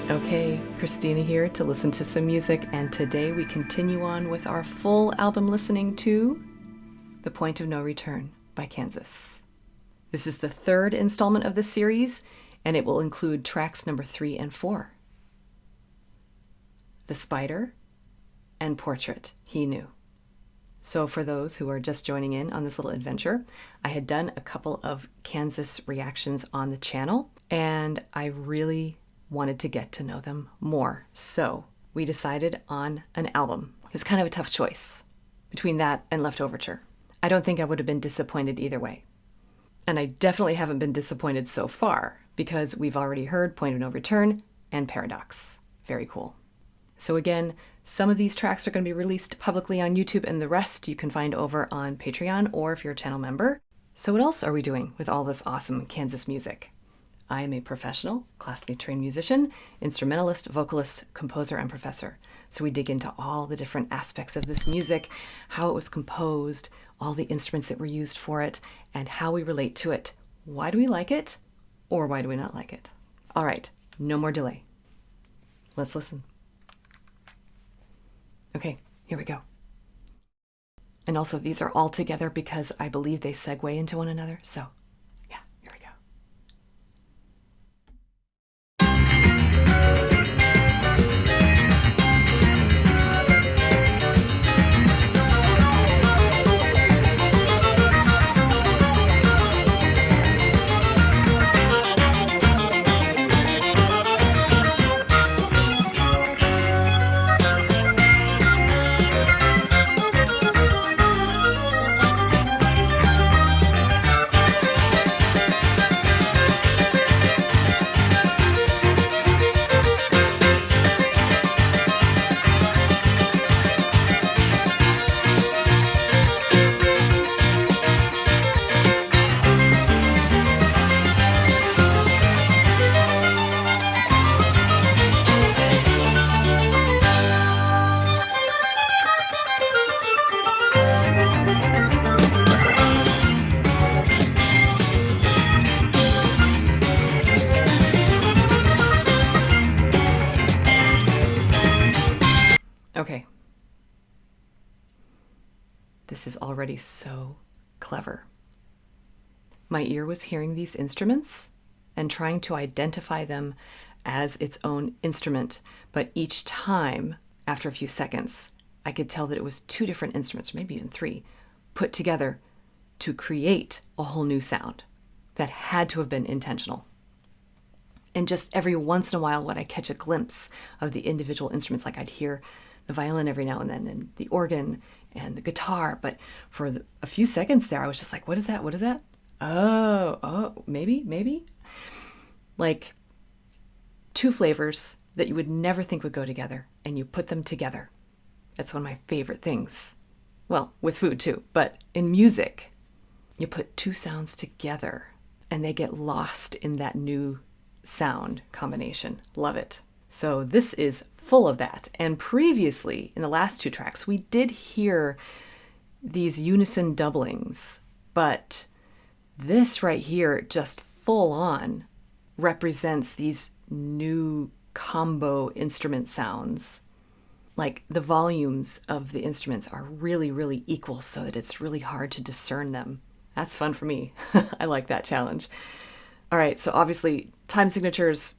Okay, Christina here to listen to some music, and today we continue on with our full album listening to The Point of No Return by Kansas. This is the third installment of the series, and it will include tracks number 3 and 4. The Spider and Portrait, He Knew. So for those who are just joining in on this little adventure, I had done a couple of Kansas reactions on the channel, and I really wanted to get to know them more. So we decided on an album. It was kind of a tough choice between that and Left Overture. I don't think I would have been disappointed either way. And I definitely haven't been disappointed so far because we've already heard Point of No Return and Paradox. Very cool. So again, some of these tracks are going to be released publicly on YouTube, and the rest you can find over on Patreon or if you're a channel member. So what else are we doing with all this awesome Kansas music? I am a professional, classically trained musician, instrumentalist, vocalist, composer, and professor. So we dig into all the different aspects of this music, how it was composed, all the instruments that were used for it, and how we relate to it. Why do we like it, or why do we not like it? All right, no more delay. Let's listen. Okay, here we go. And also, these are all together because I believe they segue into one another, so yeah, here we go. Okay. This is already so clever. My ear was hearing these instruments and trying to identify them as its own instrument, but each time, after a few seconds, I could tell that it was 2 different instruments, or maybe even 3, put together to create a whole new sound that had to have been intentional. And just every once in a while would I catch a glimpse of the individual instruments, like I'd hear the violin every now and then, and the organ, and the guitar. But for a few seconds there, I was just like, what is that? What is that? Oh, maybe. Like 2 flavors that you would never think would go together, and you put them together. That's one of my favorite things. Well, with food too, but in music, you put 2 sounds together, and they get lost in that new sound combination. Love it. So this is full of that. And previously, in the last 2 tracks, we did hear these unison doublings, but this right here, just full on, represents these new combo instrument sounds. Like the volumes of the instruments are really, really equal so that it's really hard to discern them. That's fun for me. I like that challenge. All right, so obviously time signatures,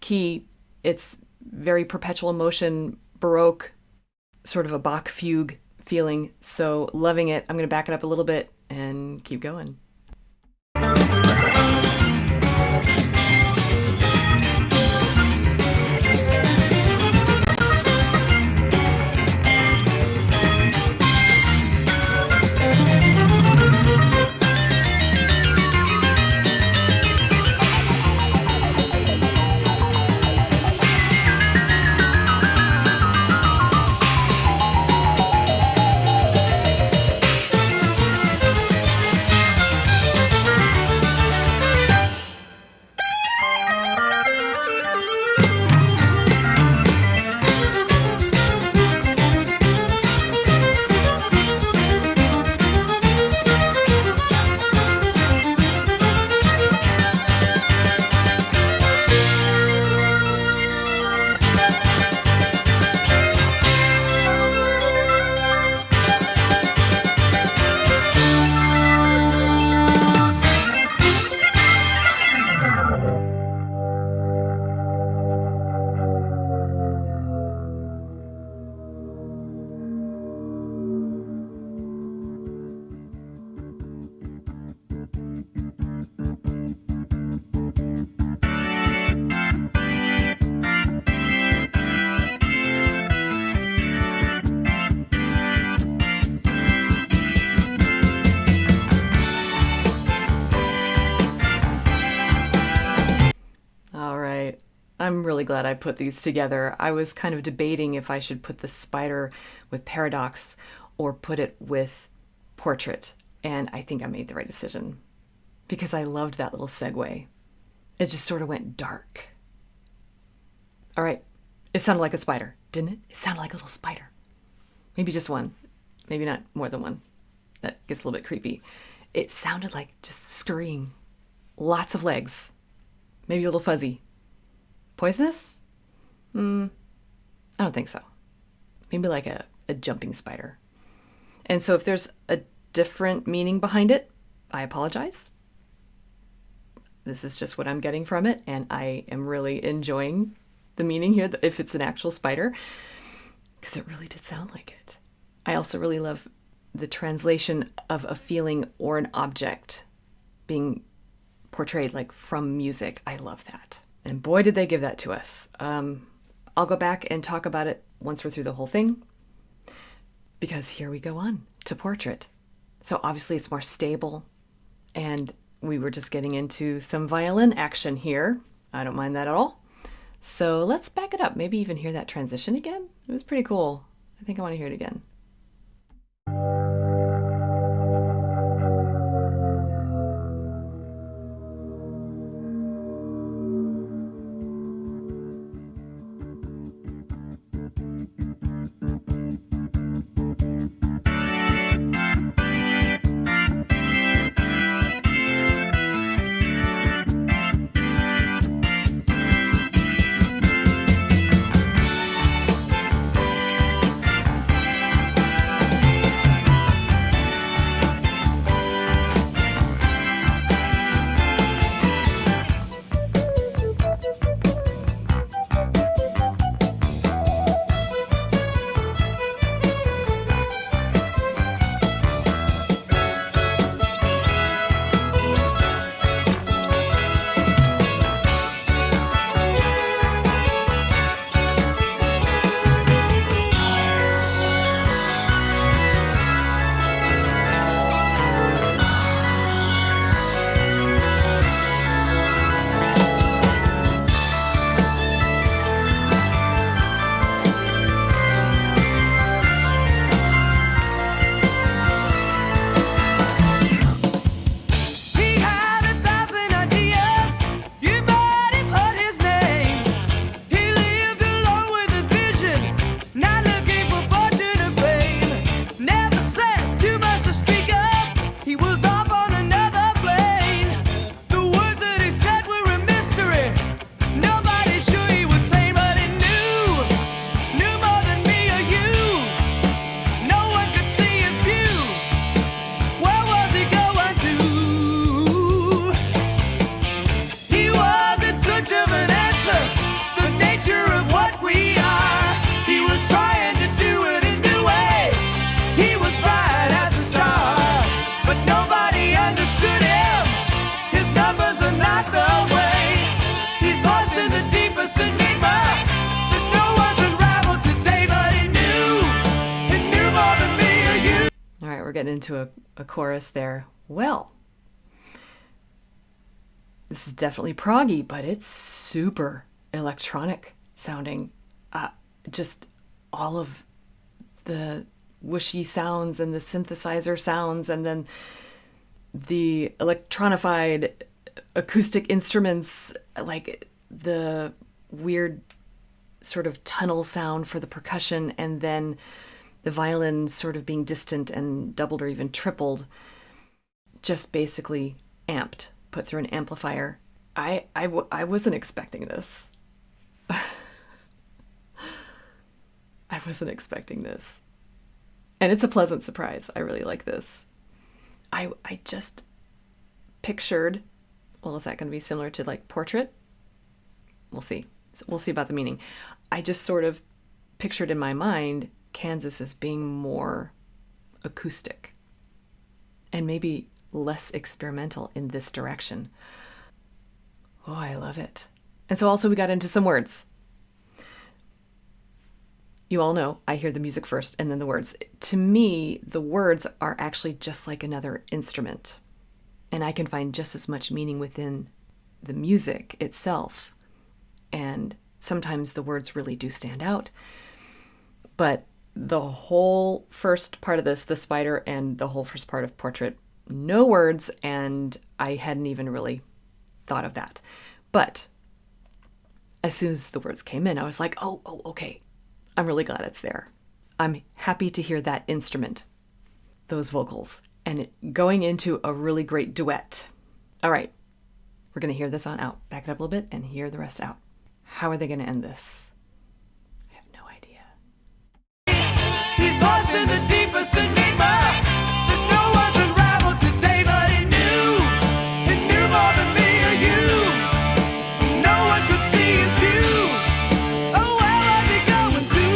key. It's very perpetual motion, Baroque, sort of a Bach fugue feeling. So loving it. I'm going to back it up a little bit and keep going. I'm really glad I put these together. I was kind of debating if I should put the spider with paradox or put it with portrait. And I think I made the right decision because I loved that little segue. It just sort of went dark. All right. It sounded like a spider, didn't it? It sounded like a little spider. Maybe just one. Maybe not more than one. That gets a little bit creepy. It sounded like just scurrying. Lots of legs. Maybe a little fuzzy. Poisonous? I don't think so. Maybe like a jumping spider. And so if there's a different meaning behind it, I apologize. This is just what I'm getting from it, and I am really enjoying the meaning here, if it's an actual spider, because it really did sound like it. I also really love the translation of a feeling or an object being portrayed like from music. I love that. And boy, did they give that to us. I'll go back and talk about it once we're through the whole thing, because here we go on to portrait. So obviously it's more stable, and we were just getting into some violin action here. I don't mind that at all. So let's back it up. Maybe even hear that transition again. It was pretty cool. I think I want to hear it again. Getting into a chorus there. Well, this is definitely proggy, but it's super electronic sounding. Just all of the whooshy sounds and the synthesizer sounds, and then the electronified acoustic instruments, like the weird sort of tunnel sound for the percussion, and then the violin sort of being distant and doubled or even tripled, just basically amped, put through an amplifier. I wasn't expecting this. I wasn't expecting this. And it's a pleasant surprise. I really like this. I just pictured, well, is that going to be similar to like portrait? We'll see. We'll see about the meaning. I just sort of pictured in my mind Kansas as being more acoustic and maybe less experimental in this direction. Oh, I love it. And so also we got into some words. You all know I hear the music first and then the words. To me, the words are actually just like another instrument, and I can find just as much meaning within the music itself and sometimes the words really do stand out. But the whole first part of this, the spider, and the whole first part of portrait, no words, and I hadn't even really thought of that. But as soon as the words came in, I was like, oh, okay. I'm really glad it's there. I'm happy to hear that instrument, those vocals, and it going into a really great duet. All right, we're going to hear this on out. Back it up a little bit and hear the rest out. How are they going to end this? I have no idea. He's lost in the deepest enigma that no one's unraveled today, but he knew more than me or you. No one could see his view. Oh, where was he going to?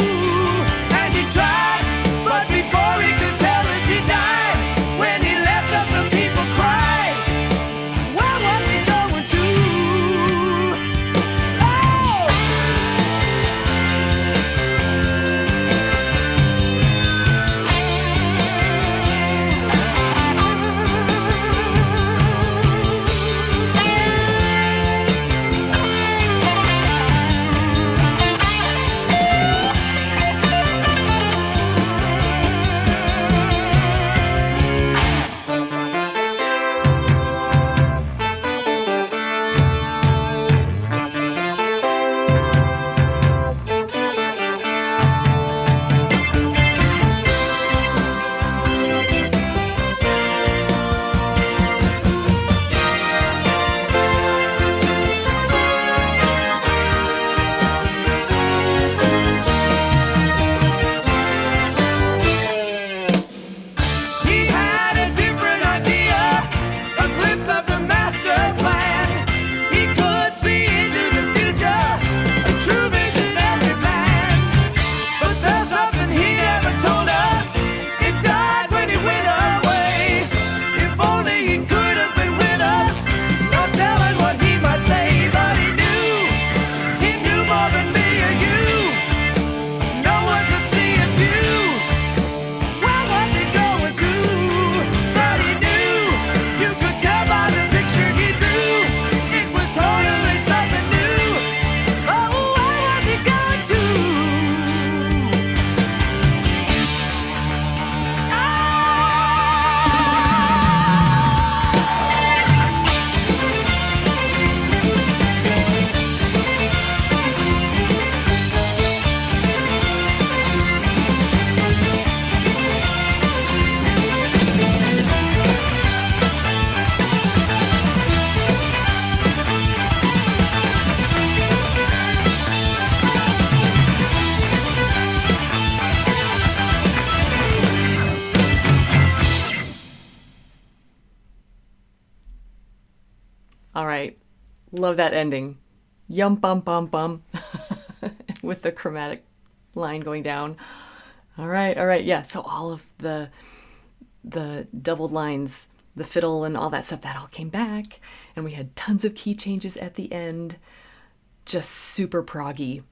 And he tried, but before he could tell us, he died. When he left us, the people cried. Where was he going to? Oh! He had a different idea, a glimpse of the master plan. He could see into the future, a true vision every man. But there's something he never told us. It died when he went away. If only he could have been with us, not telling what he might say, but he knew more than me or you. No one could see his view. Where was he going to? But he knew. You could tell by the picture he drew. It was totally something new. Oh, where was he going to? All right, love that ending. Yum bum bum bum with the chromatic line going down. All right, yeah. So all of the doubled lines, the fiddle and all that stuff, that all came back, and we had tons of key changes at the end, just super proggy,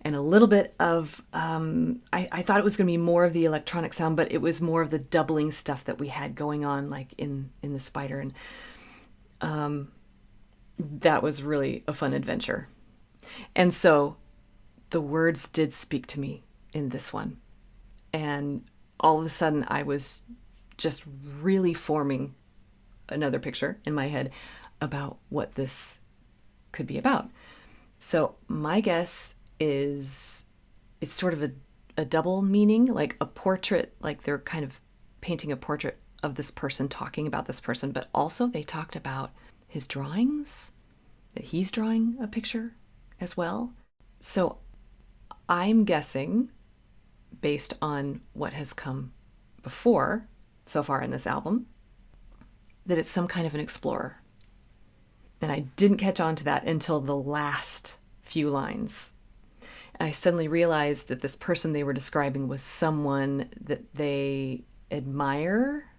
and a little bit of I thought it was going to be more of the electronic sound, but it was more of the doubling stuff that we had going on, like in the spider, and that was really a fun adventure. And so the words did speak to me in this one. And all of a sudden I was just really forming another picture in my head about what this could be about. So my guess is it's sort of a double meaning, like a portrait, like they're kind of painting a portrait of this person, talking about this person, but also they talked about his drawings, that he's drawing a picture as well. So I'm guessing, based on what has come before so far in this album, that it's some kind of an explorer. And I didn't catch on to that until the last few lines. I suddenly realized that this person they were describing was someone that they admire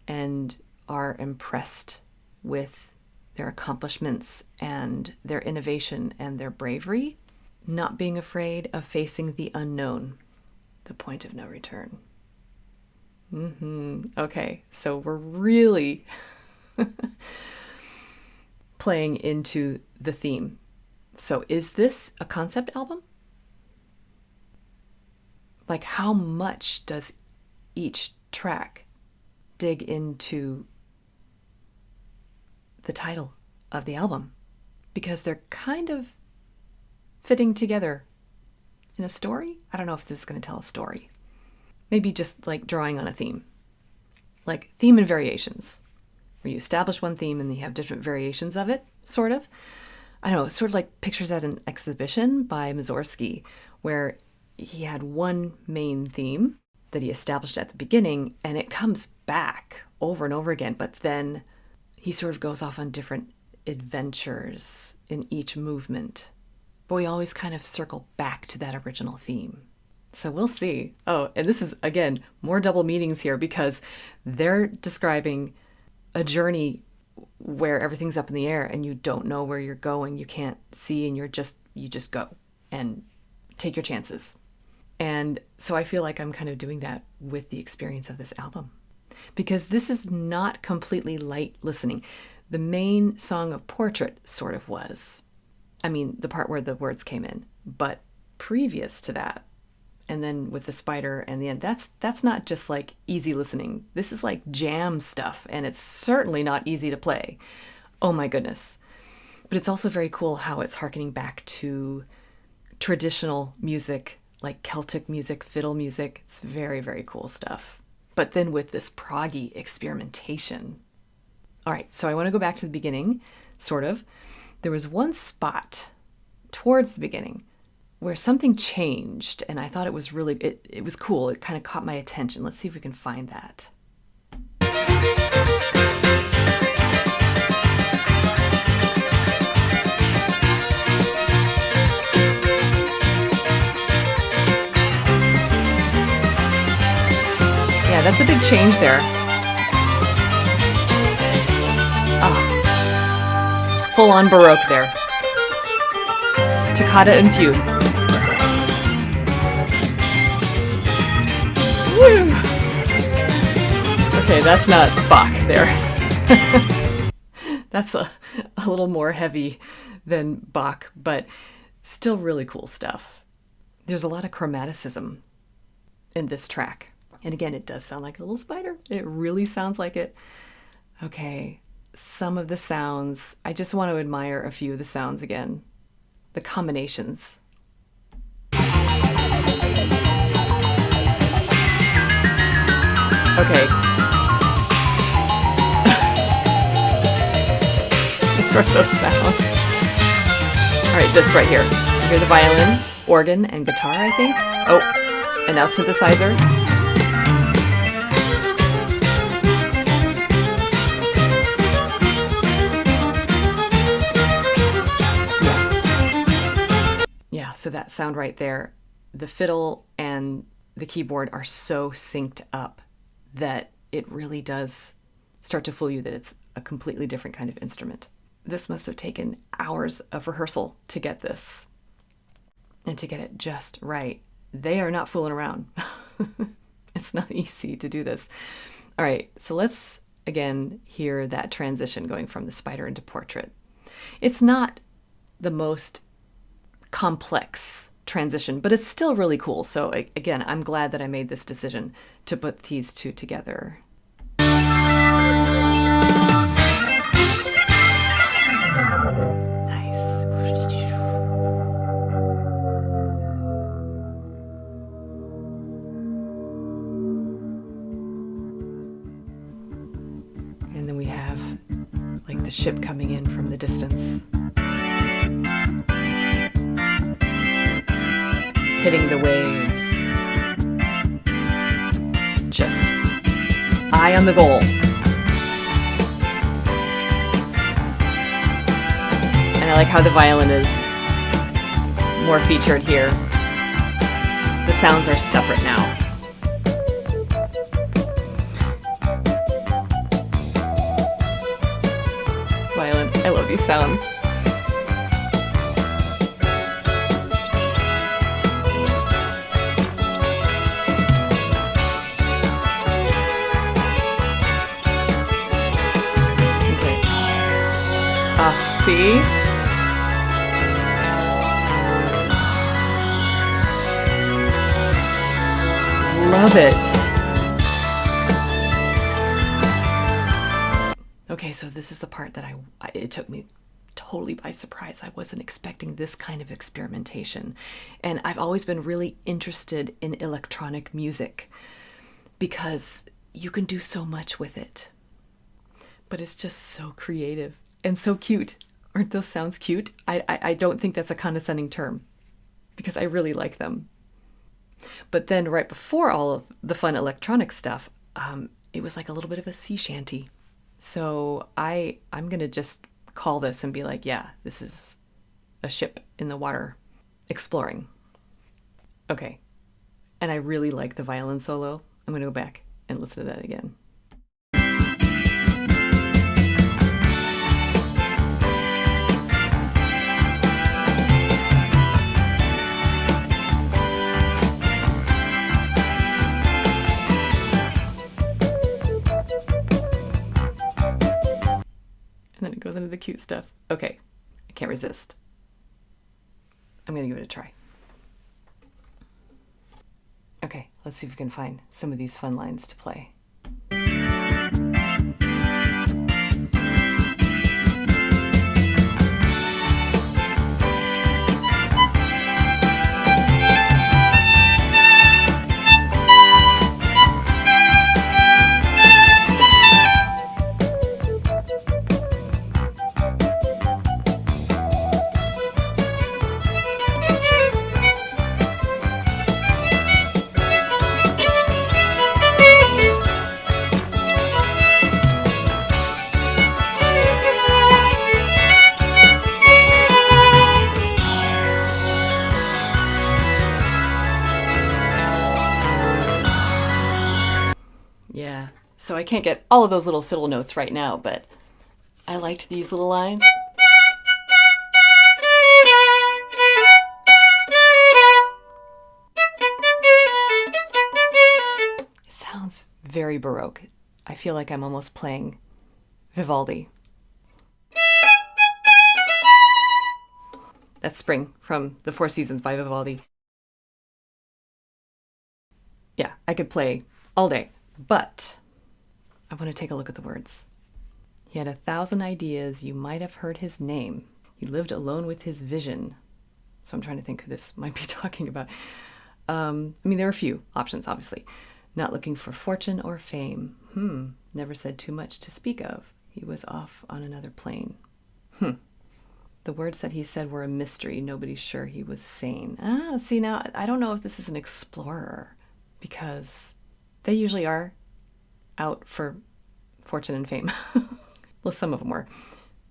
and are impressed with their accomplishments and their innovation and their bravery, not being afraid of facing the unknown, the point of no return. Okay, so we're really playing into the theme So is this a concept album? Like, how much does each track dig into the title of the album? Because they're kind of fitting together in a story. I don't know if this is going to tell a story. Maybe just like drawing on a theme. Like theme and variations, where you establish one theme and then you have different variations of it, sort of. I don't know, sort of like Pictures at an Exhibition by Mussorgsky, where he had one main theme that he established at the beginning, and it comes back over and over again, but then he sort of goes off on different adventures in each movement. But we always kind of circle back to that original theme. So we'll see. Oh, and this is, again, more double meanings here because they're describing a journey where everything's up in the air and you don't know where you're going. You can't see and you just go and take your chances. And so I feel like I'm kind of doing that with the experience of this album because this is not completely light listening. The main song of Portrait sort of was. I mean, the part where the words came in, but previous to that, and then with the spider and the end, that's not just like easy listening. This is like jam stuff, and it's certainly not easy to play. Oh my goodness. But it's also very cool how it's harkening back to traditional music, like Celtic music, fiddle music. It's very, very cool stuff. But then with this proggy experimentation. All right, so I want to go back to the beginning, sort of. There was one spot towards the beginning where something changed, and I thought it was really, it was cool. It kind of caught my attention. Let's see if we can find that. Yeah, that's a big change there. Ah, full-on Baroque there. Toccata and fugue. Woo! Okay, that's not Bach there. That's a little more heavy than Bach, but still really cool stuff. There's a lot of chromaticism in this track. And again, it does sound like a little spider. It really sounds like it. Okay, some of the sounds, I just want to admire a few of the sounds again. The combinations. Okay. For those sounds. All right, this right here. You hear the violin, organ, and guitar, I think. Oh, and now synthesizer. Yeah, so that sound right there, the fiddle and the keyboard are so synced up that it really does start to fool you that it's a completely different kind of instrument. This must have taken hours of rehearsal to get this and to get it just right. They are not fooling around. It's not easy to do this. All right, so let's again hear that transition going from the spider into Portrait. It's not the most complex transition, but it's still really cool. So again, I'm glad that I made this decision to put these two together. Nice. And then we have like the ship coming in from the distance. Hitting the waves. Just eye on the goal. And I like how the violin is more featured here. The sounds are separate now. Violin, I love these sounds. See? love it. Okay, so this is the part that it took me totally by surprise. I wasn't expecting this kind of experimentation. And I've always been really interested in electronic music because you can do so much with it. But it's just so creative and so cute. Aren't those sounds cute? I don't think that's a condescending term because I really like them. But then right before all of the fun electronic stuff, it was like a little bit of a sea shanty. So I'm going to just call this and be like, yeah, this is a ship in the water exploring. Okay. And I really like the violin solo. I'm going to go back and listen to that again. And then it goes into the cute stuff. Okay, I can't resist. I'm going to give it a try. Okay, let's see if we can find some of these fun lines to play. Yeah, so I can't get all of those little fiddle notes right now, but I liked these little lines. It sounds very Baroque. I feel like I'm almost playing Vivaldi. That's Spring from The Four Seasons by Vivaldi. Yeah, I could play all day. But I want to take a look at the words. He had 1,000 ideas. You might have heard his name. He lived alone with his vision. So I'm trying to think who this might be talking about. There are a few options, obviously. Not looking for fortune or fame. Never said too much to speak of. He was off on another plane. The words that he said were a mystery. Nobody's sure he was sane. See, now, I don't know if this is an explorer because they usually are out for fortune and fame. Well, some of them were.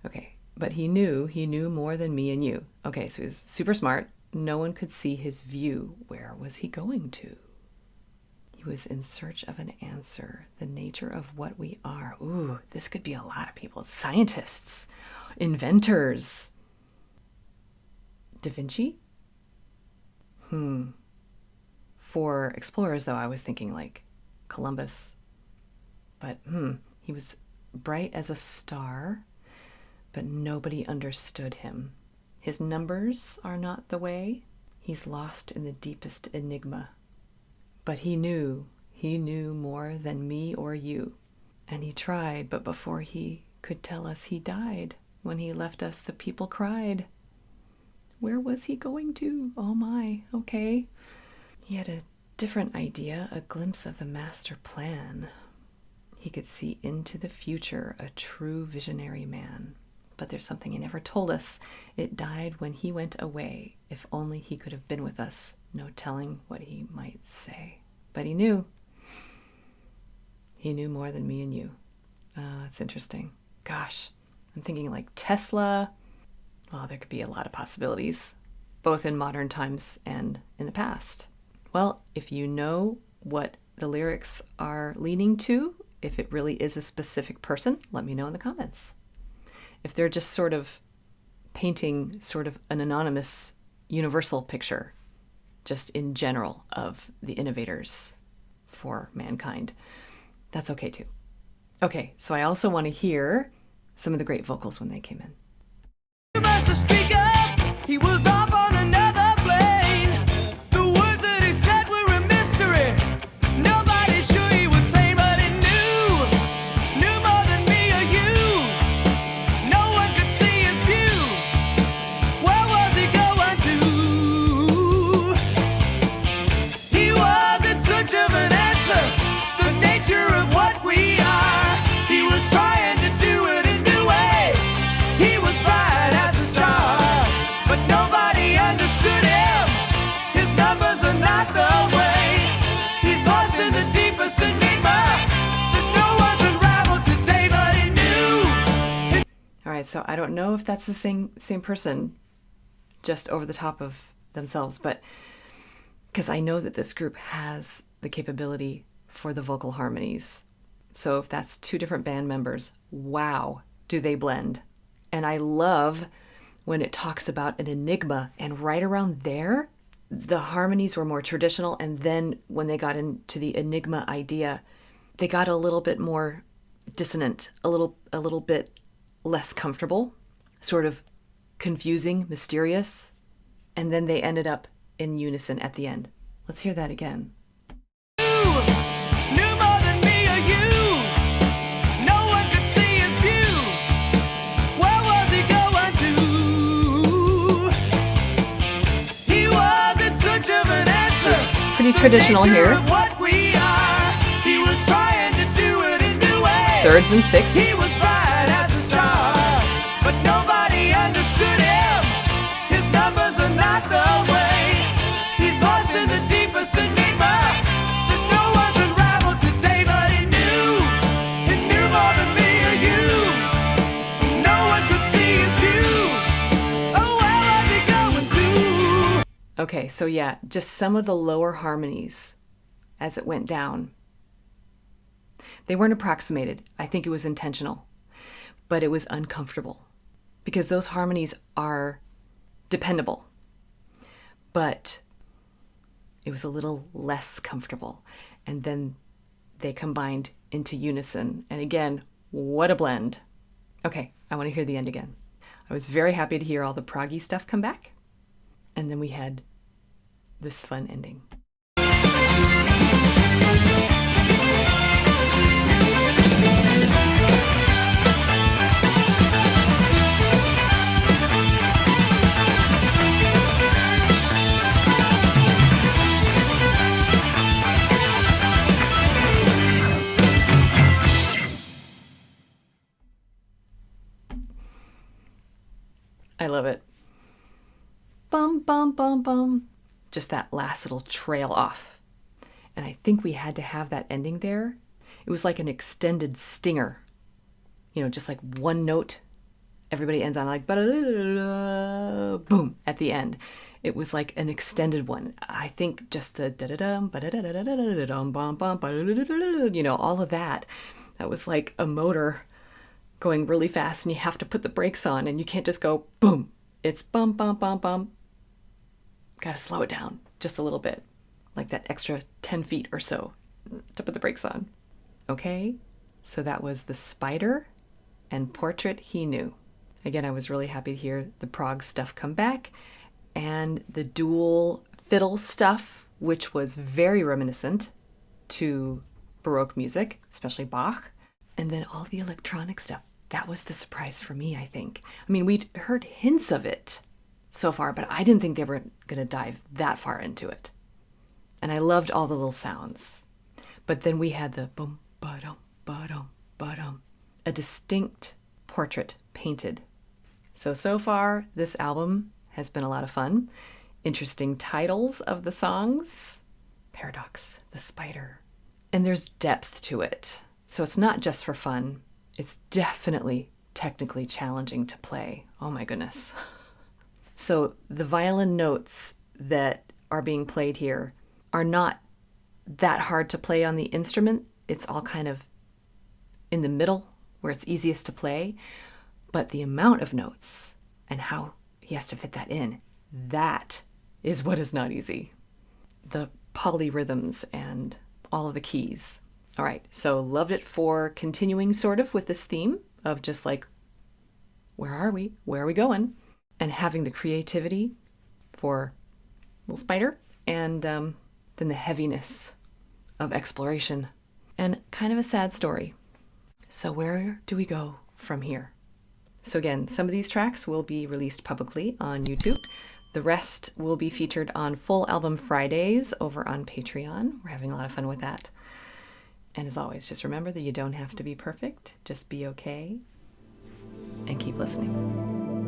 Okay, but he knew more than me and you. Okay, so he was super smart. No one could see his view. Where was he going to? He was in search of an answer, the nature of what we are. Ooh, this could be a lot of people. Scientists, inventors. Da Vinci? For explorers, though, I was thinking like Columbus. But he was bright as a star, but nobody understood him. His numbers are not the way. He's lost in the deepest enigma. But he knew more than me or you. And he tried, but before he could tell us, he died. When he left us, the people cried. Where was he going to? Oh my, okay. He had a different idea, a glimpse of the master plan. He could see into the future, a true visionary man. But there's something he never told us. It died when he went away. If only he could have been with us. No telling what he might say. But he knew. He knew more than me and you. That's interesting. Gosh, I'm thinking like Tesla. Well, there could be a lot of possibilities, both in modern times and in the past. Well, if you know what the lyrics are leaning to, if it really is a specific person, let me know in the comments. If they're just sort of painting sort of an anonymous universal picture, just in general, of the innovators for mankind, that's okay too. Okay, so I also want to hear some of the great vocals when they came in. He was off on another plane. The words that he said were a mystery. understood him. His numbers are not the way. He's lost in the deepest enigma that no one's unraveled today, but he knew. All right, so I don't know if that's the same person just over the top of themselves, but because I know that this group has the capability for the vocal harmonies. So if that's two different band members, wow, do they blend. And I love when it talks about an enigma, and right around there, the harmonies were more traditional, and then when they got into the enigma idea, they got a little bit more dissonant, a little bit less comfortable, sort of confusing, mysterious, and then they ended up in unison at the end. Let's hear that again. Knew more than me or you. No one could see his view. Where was he going to? He was in search of an answer. It's pretty traditional here. What we are. He was trying to do it a new way. Thirds and sixths. He was bright as a star, but nobody understood him. His numbers are not the way. He's lost in the deepest enigma that no one's unraveled today, but he knew more than me or you. No one could see his view. Oh, where was he going to? Okay, so yeah, just some of the lower harmonies as it went down. They weren't approximated. I think it was intentional, but it was uncomfortable because those harmonies are dependable, but it was a little less comfortable. And then they combined into unison. And again, what a blend. Okay, I want to hear the end again. I was very happy to hear all the proggy stuff come back. And then we had this fun ending. I love it. Bum, bum, bum, bum. Just that last little trail off. And I think we had to have that ending there. It was like an extended stinger. You know, just like one note. Everybody ends on like boom at the end. It was like an extended one. I think just the you know, all of that. That was like a motor going really fast, and you have to put the brakes on, and you can't just go boom. It's bum, bum, bum, bum. Got to slow it down just a little bit, like that extra 10 feet or so to put the brakes on. Okay, so that was The Spider and Portrait He Knew. Again, I was really happy to hear the prog stuff come back, and the dual fiddle stuff, which was very reminiscent to Baroque music, especially Bach, and then all the electronic stuff. That was the surprise for me, I think. I mean, we'd heard hints of it so far, but I didn't think they were going to dive that far into it. And I loved all the little sounds. But then we had the boom, ba-dum, ba-dum, ba-dum, a distinct portrait painted. So far, this album has been a lot of fun. Interesting titles of the songs. Paradox, The Spider. And there's depth to it. So it's not just for fun. It's definitely technically challenging to play. Oh my goodness. So the violin notes that are being played here are not that hard to play on the instrument. It's all kind of in the middle where it's easiest to play. But the amount of notes and how he has to fit that in, that is what is not easy. The polyrhythms and all of the keys. All right, so loved it for continuing sort of with this theme of just like, where are we? Where are we going? And having the creativity for Little Spider, and then the heaviness of exploration, and kind of a sad story. So where do we go from here? So again, some of these tracks will be released publicly on YouTube. The rest will be featured on Full Album Fridays over on Patreon. We're having a lot of fun with that. And as always, just remember that you don't have to be perfect. Just be okay and keep listening.